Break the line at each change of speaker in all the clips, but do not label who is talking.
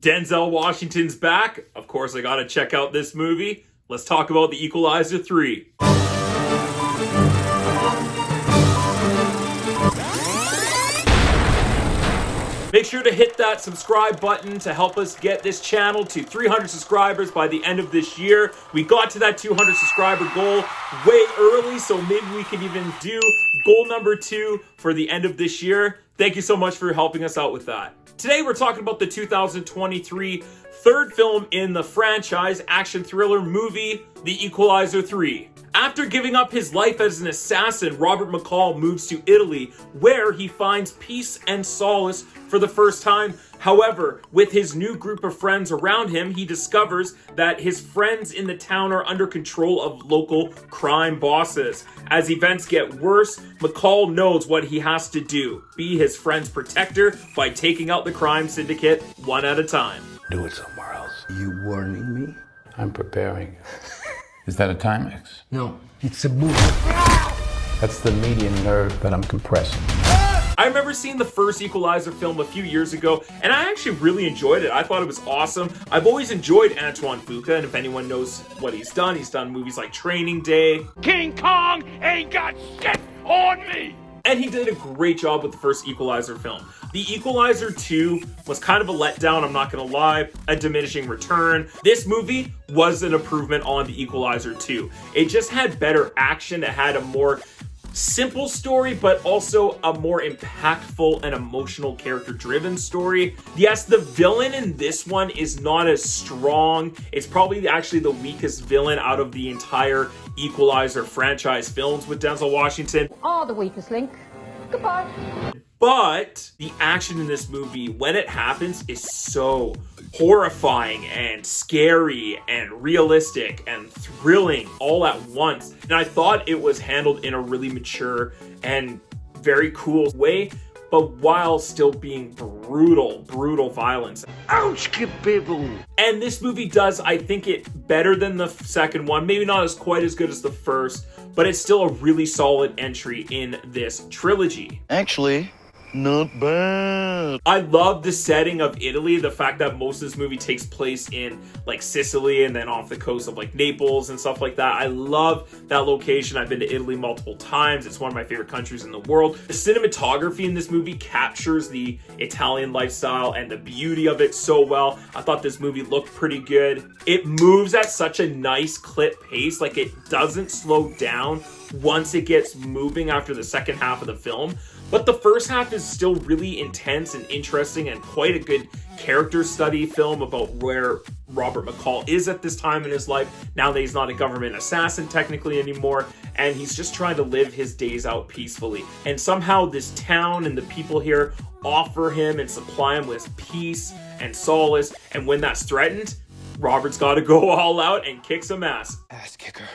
Denzel Washington's back. Of course, I gotta check out this movie. Let's talk about The Equalizer 3. Make sure to hit that subscribe button to help us get this channel to 300 subscribers by the end of this year. We got to that 200 subscriber goal way early, so maybe we can even do goal number 2 for the end of this year. Thank you so much for helping us out with that. Today we're talking about the 2023 third film in the franchise action thriller movie, The Equalizer 3. After giving up his life as an assassin, Robert McCall moves to Italy, where he finds peace and solace for the first time. However, with his new group of friends around him, he discovers that his friends in the town are under control of local crime bosses. As events get worse, McCall knows what he has to do: be his friend's protector by taking out the crime syndicate one at a time.
Do it somewhere else.
You warning me?
I'm preparing. Is that a Timex?
No, it's a movie.
That's the median nerve that I'm compressing.
I remember seeing the first Equalizer film a few years ago, and I actually really enjoyed it. I thought it was awesome. I've always enjoyed Antoine Fuqua, and if anyone knows what he's done movies like Training Day.
King Kong ain't got shit on me!
And he did a great job with the first Equalizer film. The Equalizer 2 was kind of a letdown, I'm not gonna lie, a diminishing return. This movie was an improvement on the Equalizer 2. It just had better action, it had a more simple story, but also a more impactful and emotional character-driven story. Yes, the villain in this one is not as strong. It's probably actually the weakest villain out of the entire Equalizer franchise films with Denzel Washington.
Are the weakest link. Goodbye.
But the action in this movie, when it happens, is so horrifying and scary and realistic and thrilling all at once. And I thought it was handled in a really mature and very cool way, but while still being brutal violence.
Ouch, kabibble!
And this movie does, I think, it better than the second one. Maybe not as quite as good as the first, but it's still a really solid entry in this trilogy.
Actually, not bad.
I love the setting of Italy, the fact that most of this movie takes place in like Sicily and then off the coast of like Naples and stuff like that. I love that location. I've been to Italy multiple times. It's one of my favorite countries in the world. The cinematography in this movie captures the Italian lifestyle and the beauty of it so well. I thought this movie looked pretty good. It moves at such a nice clip pace, like it doesn't slow down once it gets moving after the second half of the film. But the first half is still really intense and interesting and quite a good character study film about where Robert McCall is at this time in his life, now that he's not a government assassin technically anymore, and he's just trying to live his days out peacefully. And somehow this town and the people here offer him and supply him with peace and solace, and when that's threatened, Robert's got to go all out and kick some ass.
Ass kicker.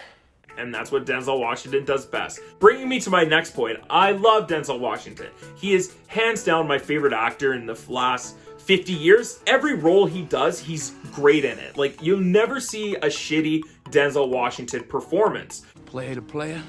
And that's what Denzel Washington does best. Bringing me to my next point, I love Denzel Washington. He is hands down my favorite actor in the last 50 years. Every role he does, he's great in it. Like, you'll never see a shitty Denzel Washington performance.
Player to player,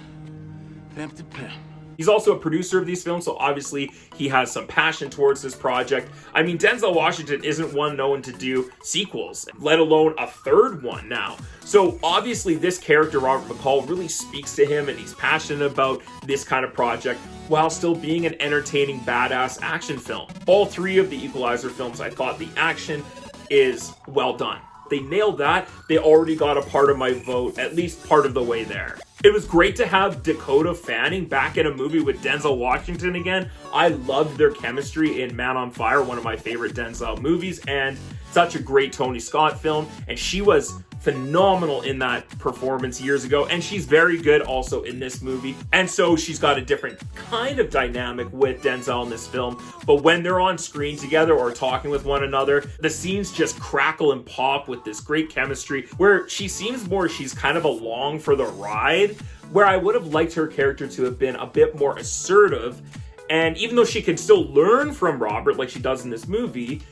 pimp to pimp.
He's also a producer of these films, so obviously he has some passion towards this project. I mean, Denzel Washington isn't one known to do sequels, let alone a third one now. So obviously this character, Robert McCall, really speaks to him and he's passionate about this kind of project while still being an entertaining, badass action film. All three of the Equalizer films, I thought the action is well done. They nailed that. They already got a part of my vote, at least part of the way there. It was great to have Dakota Fanning back in a movie with Denzel Washington again. I loved their chemistry in Man on Fire, one of my favorite Denzel movies, and such a great Tony Scott film. And she was phenomenal in that performance years ago, and she's very good also in this movie. And so she's got a different kind of dynamic with Denzel in this film, but when they're on screen together or talking with one another, the scenes just crackle and pop with this great chemistry where she seems more she's kind of along for the ride, where I would have liked her character to have been a bit more assertive. And even though she can still learn from Robert like she does in this movie,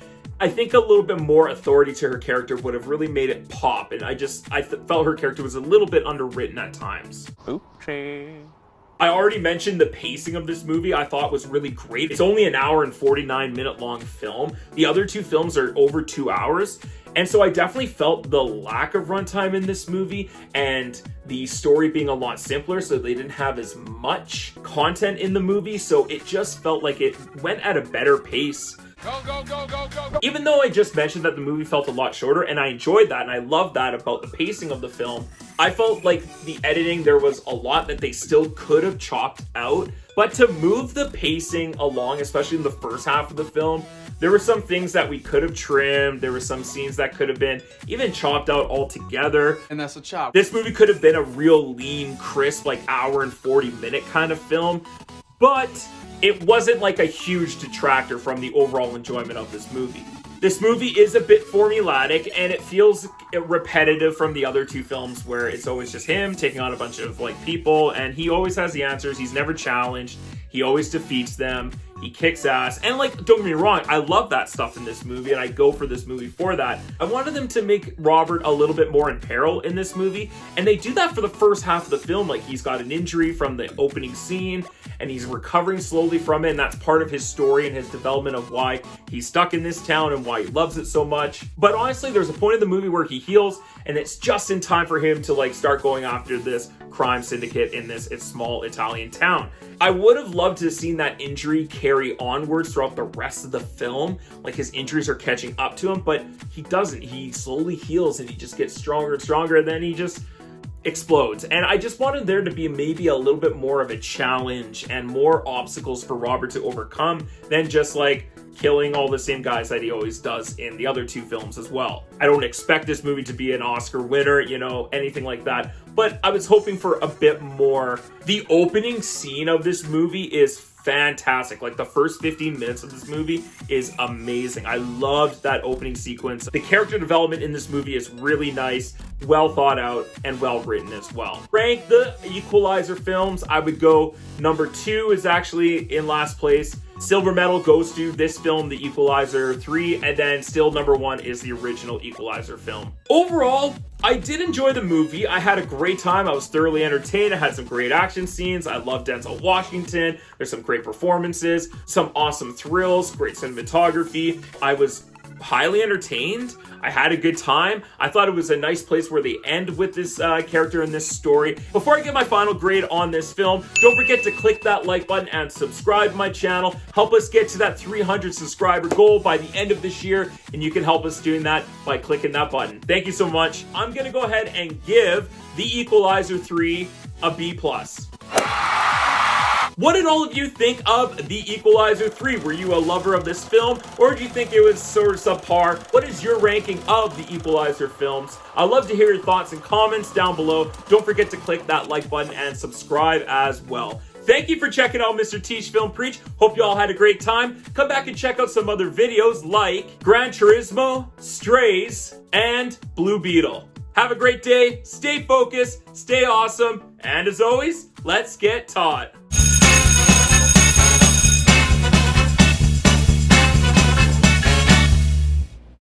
I think a little bit more authority to her character would have really made it pop, and I felt her character was a little bit underwritten at times.
Oopsie.
I already mentioned the pacing of this movie I thought was really great. It's only an hour and 49-minute long film. The other two films are over 2 hours. And so I definitely felt the lack of runtime in this movie and the story being a lot simpler, so they didn't have as much content in the movie. So it just felt like it went at a better pace.
Go, go, go, go, go, go.
Even though I just mentioned that the movie felt a lot shorter, and I enjoyed that, and I loved that about the pacing of the film, I felt like the editing, there was a lot that they still could have chopped out. But to move the pacing along, especially in the first half of the film, there were some things that we could have trimmed. There were some scenes that could have been even chopped out altogether.
And that's a chop.
This movie could have been a real lean, crisp, like hour and 40-minute kind of film. But it wasn't like a huge detractor from the overall enjoyment of this movie. This movie is a bit formulaic, and it feels repetitive from the other two films where it's always just him taking on a bunch of like people, and he always has the answers. He's never challenged. He always defeats them. He kicks ass. And like, don't get me wrong, I love that stuff in this movie, and I go for this movie for that. I wanted them to make Robert a little bit more in peril in this movie, and they do that for the first half of the film. Like, he's got an injury from the opening scene, and he's recovering slowly from it, and that's part of his story and his development of why he's stuck in this town and why he loves it so much. But honestly, there's a point in the movie where he heals, and it's just in time for him to like start going after this crime syndicate in this small Italian town. I would have loved to have seen that injury carry onwards throughout the rest of the film. Like, his injuries are catching up to him, but he doesn't. He slowly heals, and he just gets stronger and stronger, and then he just explodes. And I just wanted there to be maybe a little bit more of a challenge and more obstacles for Robert to overcome than just like killing all the same guys that he always does in the other two films as well. I don't expect this movie to be an Oscar winner, you know, anything like that, but I was hoping for a bit more. The opening scene of this movie is fantastic. Like, the first 15 minutes of this movie is amazing. I loved that opening sequence. The character development in this movie is really nice, well thought out, and well written as well. Rank the Equalizer films, I would go number 2 is actually in last place. Silver medal goes to this film, The Equalizer 3, and then still number 1 is the original Equalizer film. Overall, I did enjoy the movie. I had a great time. I was thoroughly entertained. I had some great action scenes. I love Denzel Washington. There's some great performances, some awesome thrills, great cinematography. I was highly entertained. I had a good time. I thought it was a nice place where they end with this character in this story. Before I give my final grade on this film, don't forget to click that like button and subscribe to my channel. Help us get to that 300 subscriber goal by the end of this year, and you can help us doing that by clicking that button. Thank you so much. I'm gonna go ahead and give The Equalizer 3 a B+. What did all of you think of The Equalizer 3? Were you a lover of this film, or do you think it was sort of subpar? What is your ranking of The Equalizer films? I'd love to hear your thoughts and comments down below. Don't forget to click that like button and subscribe as well. Thank you for checking out Mr. Teach Film Preach. Hope you all had a great time. Come back and check out some other videos like Gran Turismo, Strays, and Blue Beetle. Have a great day, stay focused, stay awesome, and as always, let's get taught.